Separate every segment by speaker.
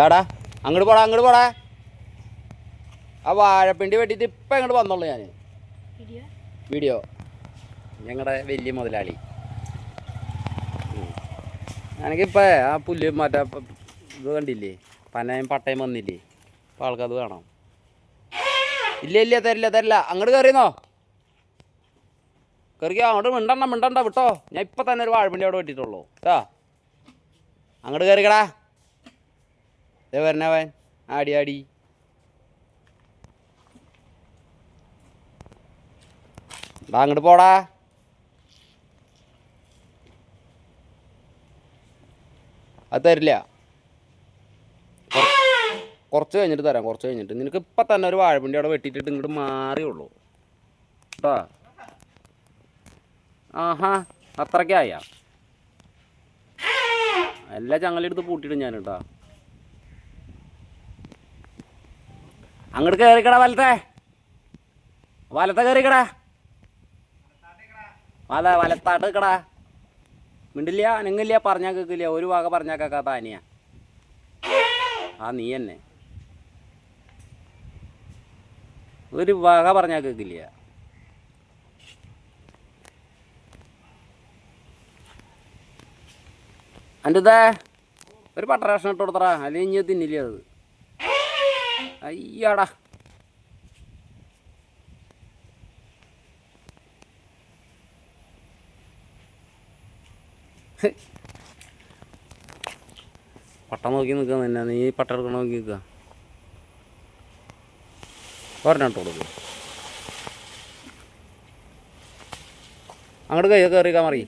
Speaker 1: ഡാടാ അങ്ങോട്ട് പോടാ അങ്ങോട്ട് പോടാ. ആ വാഴപ്പിണ്ടി വെട്ടിയിട്ട് ഇപ്പം ഇങ്ങോട്ട് വന്നുള്ളൂ ഞാൻ. വീഡിയോ ഞങ്ങളുടെ വലിയ മുതലാളി. എനിക്കിപ്പോൾ ആ പുല്ല് മറ്റേ ഇത് കണ്ടില്ലേ, പനയും പട്ടയും വന്നില്ലേ, അപ്പോൾ ആൾക്കത് വേണം. ഇല്ല ഇല്ല തരില്ല തരില്ല. അങ്ങോട്ട് കയറിയെന്നോ, കയറിക്കോ. അങ്ങോട്ട് മിണ്ടണ്ട വിട്ടോ. ഞാൻ ഇപ്പം തന്നെ ഒരു വാഴപ്പിണ്ടി അവിടെ വെട്ടിയിട്ടുള്ളൂ കേട്ടോ. അങ്ങോട്ട് കയറിക്കടാ. ഇതേ വരണവൻ ആടി ആടി. അങ്ങോട്ട് പോടാ. അത് തരില്ല, കുറച്ച് കഴിഞ്ഞിട്ട് തരാം, കുറച്ച് കഴിഞ്ഞിട്ട്. നിനക്ക് ഇപ്പം തന്നെ ഒരു വാഴപ്പിണ്ടി അവിടെ വെട്ടിയിട്ടിട്ട് ഇങ്ങോട്ട് മാറിയുള്ളൂ കേട്ടോ. ആഹാ അത്രയ്ക്കായ എല്ലാ ചങ്ങലെടുത്ത് പൂട്ടിയിടും ഞാൻ കേട്ടോ. അങ്ങോട്ട് കയറിക്കടാ, വലത്തെ കയറിക്കടാ, വലത്താട്ട് നിൽക്കടാ. മിണ്ടില്ല നിങ്ങില്ല, പറഞ്ഞാൽ കേൾക്കില്ല. ഒരു വക പറഞ്ഞാൽ കേൾക്കാത്ത ആനയാ ആ നീ തന്നെ. ഒരു വക പറഞ്ഞാൽ കേൾക്കില്ല. എൻ്റെ ഇതേ ഒരു പട്ട റേഷൻ ഇട്ട് കൊടുത്തറാ, അല്ലെങ്കിൽ ഇനി തിന്നില്ല അത്. അയ്യാടാ പട്ട നോക്കി നിൽക്കുക തന്നെ. നീ പട്ട എടുക്കണം നോക്കി നിൽക്കുക. പറഞ്ഞിട്ട് കൊടുക്കുക. അങ്ങോട്ട് കയറിക്കാൻ മറി.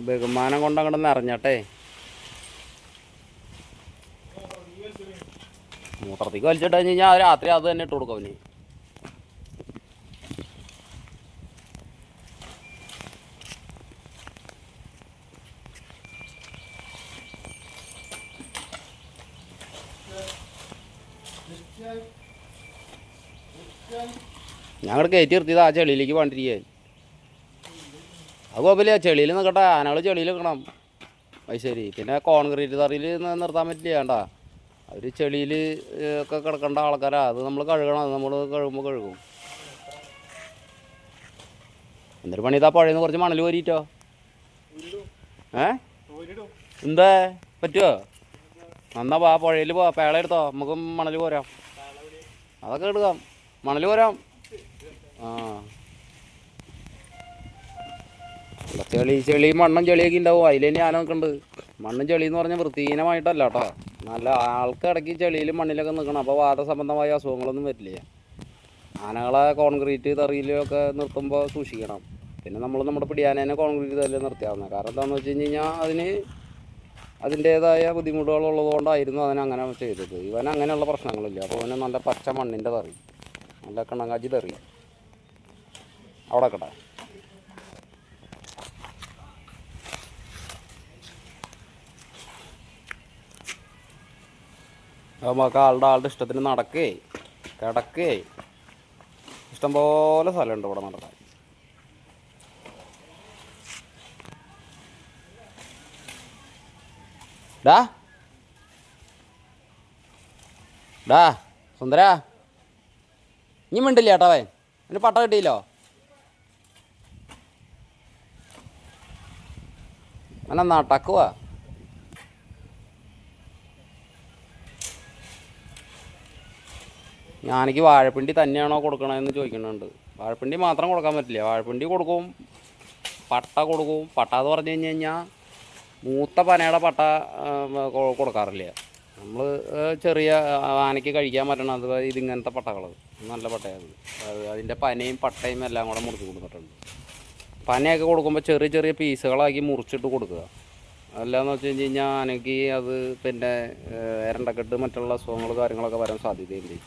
Speaker 1: ബഹുമാനം കൊണ്ടങ്ങോട്ട് നിറഞ്ഞട്ടെ. മൂത്രത്തേക്ക് വലിച്ചിട്ട് കഴിഞ്ഞാൽ രാത്രി അത് തന്നെ ഇട്ട് കൊടുക്കും അവന്. ഞങ്ങൾ കയറ്റി നിർത്തിയത് ആ ചെളിയിലേക്ക് വേണ്ടിയിരിക്കാൻ. അത് കുഴപ്പമില്ല, ചെളിയിൽ നിൽക്കട്ടെ. ആനകൾ ചെളിയിൽ നിൽക്കണം. അത് ശരി. പിന്നെ കോൺക്രീറ്റ് തറയിൽ നിർത്താൻ പറ്റില്ല. വേണ്ടാ, അവർ ചെളിയിൽ ഒക്കെ കിടക്കേണ്ട ആൾക്കാരാ. അത് നമ്മൾ കഴുകണം. അത് നമ്മൾ കഴുകുമ്പോൾ കഴുകും. എന്തൊരു പണി ഇതാ പുഴയിൽ നിന്ന് കുറച്ച് മണൽ കോരിയിട്ടോ. എന്താ പറ്റുമോ? എന്നാ ആ പുഴയിൽ പോവാ, പേള എടുത്തോ, നമുക്ക് മണൽ കോരാം. അതൊക്കെ എടുക്കാം, മണൽ കോരാം. ആ ചെളി മണ്ണും ചെളിയൊക്കെ ഉണ്ടാവും. അതിൽ തന്നെ ആന നിൽക്കുന്നുണ്ട്. മണ്ണും ചെളി എന്ന് പറഞ്ഞാൽ വൃത്തിഹീനമായിട്ടല്ല കേട്ടോ. നല്ല ആൾക്ക് ഇടയ്ക്ക് ചെളിയിലും മണ്ണിലൊക്കെ നിൽക്കണം. അപ്പോൾ വാദസംബന്ധമായ അസുഖങ്ങളൊന്നും വരില്ല. ആനകളെ കോൺക്രീറ്റ് തറയിലൊക്കെ നിർത്തുമ്പോൾ സൂക്ഷിക്കണം. പിന്നെ നമ്മൾ നമ്മുടെ പിടിയാനേനെ കോൺക്രീറ്റ് തറയിൽ നിർത്തിയാവുന്നത്. കാരണം എന്താണെന്ന് വെച്ച് കഴിഞ്ഞാൽ അതിൻ്റേതായ ബുദ്ധിമുട്ടുകളുള്ളത് കൊണ്ടായിരുന്നു അതിനങ്ങനെ ചെയ്തത്. ഇവൻ അങ്ങനെയുള്ള പ്രശ്നങ്ങളില്ല. അപ്പോൾ ഇവന് നല്ല പച്ച മണ്ണിൻ്റെ തറി, നല്ല കിണങ്ങാച്ചി തറി അവിടെ കട. നമുക്ക് ആളുടെ ഇഷ്ടത്തിന് നടക്കേ കിടക്കേ ഇഷ്ടംപോലെ സ്ഥലമുണ്ട് ഇവിടെ നടക്കാൻ. ഡാ സുന്ദര, ഇനി മിണ്ടില്ല ചേട്ടാ. അവൻ എന്നെ പട്ട കിട്ടിയില്ലോ. അങ്ങനെ നടക്കുക. ഞാനെനിക്ക് വാഴപ്പിണ്ടി തന്നെയാണോ കൊടുക്കണമെന്ന് ചോദിക്കുന്നുണ്ട്. വാഴപ്പിണ്ടി മാത്രം കൊടുക്കാൻ പറ്റില്ല. വാഴപ്പിണ്ടി കൊടുക്കും, പട്ട കൊടുക്കും. പട്ട എന്ന് പറഞ്ഞു കഴിഞ്ഞാൽ മൂത്ത പനയുടെ പട്ട കൊടുക്കാറില്ല. നമ്മൾ ചെറിയ ആനയ്ക്ക് കഴിക്കാൻ പറ്റണത് ഇതിങ്ങനത്തെ പട്ടകൾ, നല്ല പട്ടയാണ്. അതിൻ്റെ പനയും പട്ടയും എല്ലാം കൂടെ മുറിച്ച് കൊടുത്തിട്ടുണ്ട്. പനയൊക്കെ കൊടുക്കുമ്പോൾ ചെറിയ ചെറിയ പീസുകളാക്കി മുറിച്ചിട്ട് കൊടുക്കുക. അല്ലാന്ന് വെച്ച് കഴിഞ്ഞാൽ ആനയ്ക്ക് അത് പിന്നെ എരണ്ടക്കെട്ട് മറ്റുള്ള അസുഖങ്ങൾ കാര്യങ്ങളൊക്കെ വരാൻ സാധ്യതയുണ്ട്.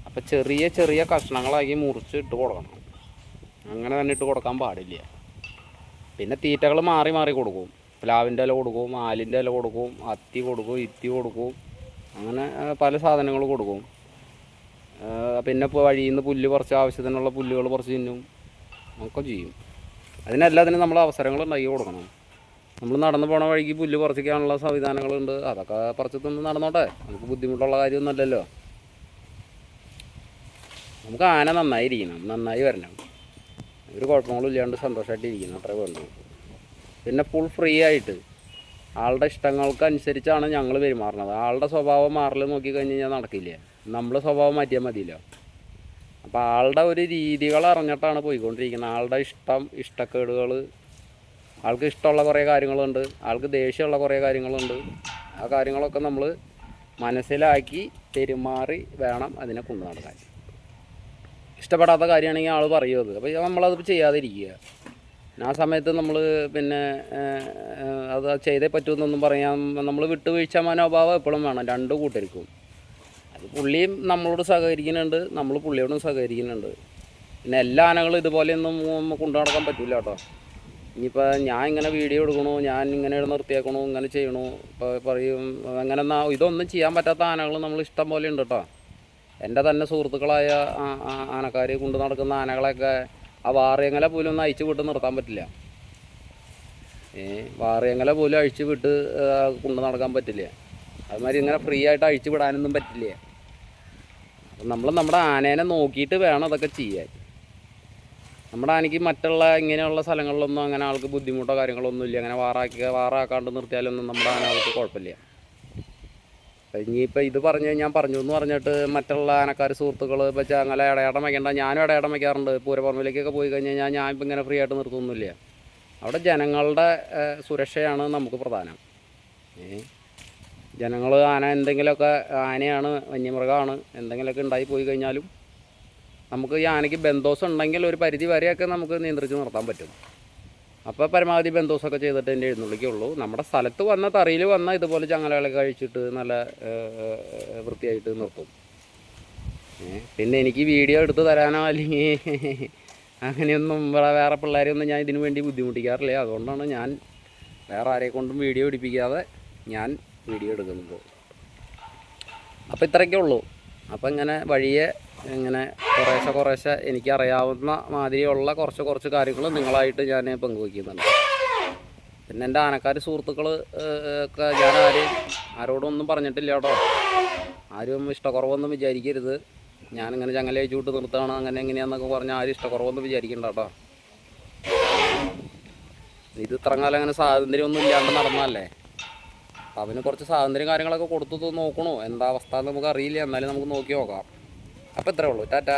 Speaker 1: അപ്പോൾ ചെറിയ ചെറിയ കഷ്ണങ്ങളാക്കി മുറിച്ചിട്ട് കൊടുക്കണം. അങ്ങനെ തന്നെ ഇട്ട് കൊടുക്കാൻ പാടില്ല. പിന്നെ തീറ്റകൾ മാറി മാറി കൊടുക്കും. പ്ലാവിൻ്റെ ഇല കൊടുക്കും, ആലിൻ്റെ ഇല കൊടുക്കും, അത്തി കൊടുക്കും, ഇത്തി കൊടുക്കും. അങ്ങനെ പല സാധനങ്ങൾ കൊടുക്കും. പിന്നെ ഇപ്പോൾ വഴിയിൽ നിന്ന് പുല്ല് പറിച്ച് ആവശ്യത്തിനുള്ള പുല്ലുകൾ പറിച്ച് തിന്നും ഒക്കെ ചെയ്യും. അതിനെല്ലാത്തിനും നമ്മൾ അവസരങ്ങൾ ഉണ്ടാക്കി കൊടുക്കണം. നമ്മൾ നടന്നു പോണ വഴിക്ക് പുല്ല് പറിച്ചിക്കാനുള്ള സംവിധാനങ്ങളുണ്ട്, അതൊക്കെ പറിച്ച് തിന്ന് നടന്നോട്ടെ. നമുക്ക് ബുദ്ധിമുട്ടുള്ള കാര്യമൊന്നുമല്ലല്ലോ. നമുക്ക് ആന നന്നായിരിക്കണം, നന്നായി വരണം, ഒരു കുഴപ്പങ്ങളും ഇല്ലാണ്ട് സന്തോഷമായിട്ട് ഇരിക്കണം, അത്രേ വേണ്ടു. പിന്നെ ഫുൾ ഫ്രീ ആയിട്ട് ആളുടെ ഇഷ്ടങ്ങൾക്ക് അനുസരിച്ചാണ് ഞങ്ങൾ പെരുമാറുന്നത്. ആളുടെ സ്വഭാവം മാറൽ നോക്കിക്കഴിഞ്ഞ് കഴിഞ്ഞാൽ നടക്കില്ല, നമ്മുടെ സ്വഭാവം മാറ്റിയാൽ മതിയല്ലോ. അപ്പോൾ ആളുടെ ഒരു രീതികൾ അറിഞ്ഞിട്ടാണ് പോയിക്കൊണ്ടിരിക്കുന്നത്. ആളുടെ ഇഷ്ടക്കേടുകൾ, ആൾക്ക് ഇഷ്ടമുള്ള കുറേ കാര്യങ്ങളുണ്ട്, ആൾക്ക് ദേഷ്യമുള്ള കുറേ കാര്യങ്ങളുണ്ട്. ആ കാര്യങ്ങളൊക്കെ നമ്മൾ മനസ്സിലാക്കി പെരുമാറി വേണം അതിനെ കൊണ്ടു നടക്കാൻ. ഇഷ്ടപ്പെടാത്ത കാര്യമാണെങ്കിൽ ആൾ പറയുമത്, അപ്പോൾ നമ്മളത് ചെയ്യാതിരിക്കുക. ആ സമയത്ത് നമ്മൾ പിന്നെ അത് ചെയ്തേ പറ്റുമെന്നൊന്നും പറയാൻ നമ്മൾ വിട്ടുവീഴ്ച മനോഭാവം എപ്പോഴും വേണം രണ്ട് കൂട്ടർക്കും. അത് പുള്ളിയും നമ്മളോട് സഹകരിക്കുന്നുണ്ട്, നമ്മൾ പുള്ളിയോടും സഹകരിക്കുന്നുണ്ട്. പിന്നെ എല്ലാ ആനകളും ഇതുപോലെയൊന്നും കൊണ്ടു നടക്കാൻ പറ്റില്ല കേട്ടോ. ഇനിയിപ്പോൾ ഞാൻ ഇങ്ങനെ വീഡിയോ എടുക്കണു, ഞാൻ ഇങ്ങനെ നിർത്തിയേക്കണു, ഇങ്ങനെ ചെയ്യണു, ഇപ്പോൾ പറയും അങ്ങനെ ഇതൊന്നും ചെയ്യാൻ പറ്റാത്ത ആനകൾ നമ്മൾ ഇഷ്ടം പോലെ ഉണ്ട് കേട്ടോ. എൻ്റെ തന്നെ സുഹൃത്തുക്കളായ ആനക്കാർ കൊണ്ടു നടക്കുന്ന ആനകളൊക്കെ ആ വാറിയങ്ങല പോലും ഒന്ന് അഴിച്ചു വിട്ട് നിർത്താൻ പറ്റില്ല. വാറിയങ്ങല പോലും അഴിച്ചു വിട്ട് കൊണ്ടു നടക്കാൻ പറ്റില്ല. അതുമാതിരി ഇങ്ങനെ ഫ്രീ ആയിട്ട് അഴിച്ചു വിടാനൊന്നും പറ്റില്ല. അപ്പം നമ്മൾ നമ്മുടെ ആനേനെ നോക്കിയിട്ട് വേണം അതൊക്കെ ചെയ്യാൻ. നമ്മുടെ ആനയ്ക്ക് മറ്റുള്ള ഇങ്ങനെയുള്ള സ്ഥലങ്ങളിലൊന്നും അങ്ങനെ ആൾക്ക് ബുദ്ധിമുട്ടോ കാര്യങ്ങളൊന്നും ഇല്ല. അങ്ങനെ വാറാക്കാണ്ട് നിർത്തിയാലൊന്നും നമ്മുടെ ആനകൾക്ക് കുഴപ്പമില്ല. ഇനിയിപ്പോൾ ഇത് ഞാൻ പറഞ്ഞു എന്ന് പറഞ്ഞിട്ട് മറ്റുള്ള ആനക്കാർ സുഹൃത്തുക്കൾ ഇപ്പോൾ ചങ്ങല ഇടയാടം വയ്ക്കേണ്ട, ഞാനും ഇടയാടം വയ്ക്കാറുണ്ട്. പൂരപ്പറമ്പിലേക്കൊക്കെ പോയി കഴിഞ്ഞാൽ ഞാൻ ഇപ്പം ഇങ്ങനെ ഫ്രീ ആയിട്ട് നിർത്തുന്നില്ല. അവിടെ ജനങ്ങളുടെ സുരക്ഷയാണ് നമുക്ക് പ്രധാനം. ജനങ്ങൾ ആന എന്തെങ്കിലുമൊക്കെ, ആനയാണ് വന്യമൃഗമാണ്, എന്തെങ്കിലുമൊക്കെ ഉണ്ടായി പോയി കഴിഞ്ഞാലും നമുക്ക് ഈ ആനയ്ക്ക് ബന്ധോസം ഉണ്ടെങ്കിൽ ഒരു പരിധി വരെയൊക്കെ നമുക്ക് നിയന്ത്രിച്ച് നിർത്താൻ പറ്റും. അപ്പോൾ പരമാവധി ബന്ധോസൊക്കെ ചെയ്തിട്ട് എൻ്റെ എഴുന്നള്ളിക്കുള്ളൂ. നമ്മുടെ സ്ഥലത്ത് വന്ന തറിയിൽ വന്ന ഇതുപോലെ ചങ്ങലകളൊക്കെ കഴിച്ചിട്ട് നല്ല വൃത്തിയായിട്ട് നിർത്തും. പിന്നെ എനിക്ക് വീഡിയോ എടുത്ത് തരാനോ അല്ലെങ്കിൽ അങ്ങനെയൊന്നും വേറെ പിള്ളേരെയൊന്നും ഞാൻ ഇതിനു വേണ്ടി ബുദ്ധിമുട്ടിക്കാറില്ല. അതുകൊണ്ടാണ് ഞാൻ വേറെ ആരെ കൊണ്ടും വീഡിയോ എടുപ്പിക്കാതെ ഞാൻ വീഡിയോ എടുക്കുന്നത്. അപ്പോൾ ഇത്രയൊക്കെ ഉള്ളൂ. അപ്പോൾ ഇങ്ങനെ വഴിയെ ഇങ്ങനെ കുറേശ്ശെ എനിക്കറിയാവുന്ന മാതിരിയുള്ള കുറച്ച് കാര്യങ്ങൾ നിങ്ങളായിട്ട് ഞാൻ പങ്കുവയ്ക്കുന്നുണ്ട്. പിന്നെ എൻ്റെ ആനക്കാർ സുഹൃത്തുക്കൾ ഒക്കെ ഞാൻ ആരോടൊന്നും പറഞ്ഞിട്ടില്ല കേട്ടോ. ആരും ഇഷ്ടക്കുറവൊന്നും വിചാരിക്കരുത്. ഞാനിങ്ങനെ ചങ്ങല അഴിച്ചു വിട്ട് നിർത്തുകയാണ് അങ്ങനെ എങ്ങനെയാണെന്നൊക്കെ പറഞ്ഞാൽ ആരും ഇഷ്ടക്കുറവൊന്നും വിചാരിക്കണ്ട കേട്ടോ. ഇത് ഇത്ര കാലം അങ്ങനെ സ്വാതന്ത്ര്യമൊന്നും ഇല്ലാണ്ട് നടന്നതല്ലേ. അപ്പം അവന് കുറച്ച് സ്വാതന്ത്ര്യം കാര്യങ്ങളൊക്കെ കൊടുത്തു നോക്കണോ, എന്താ അവസ്ഥ എന്ന് നമുക്ക് അറിയില്ല. എന്നാലും നമുക്ക് നോക്കി നോക്കാം. അപ്പോൾ ഇത്രേ ഉള്ളൂ. ടാറ്റാ.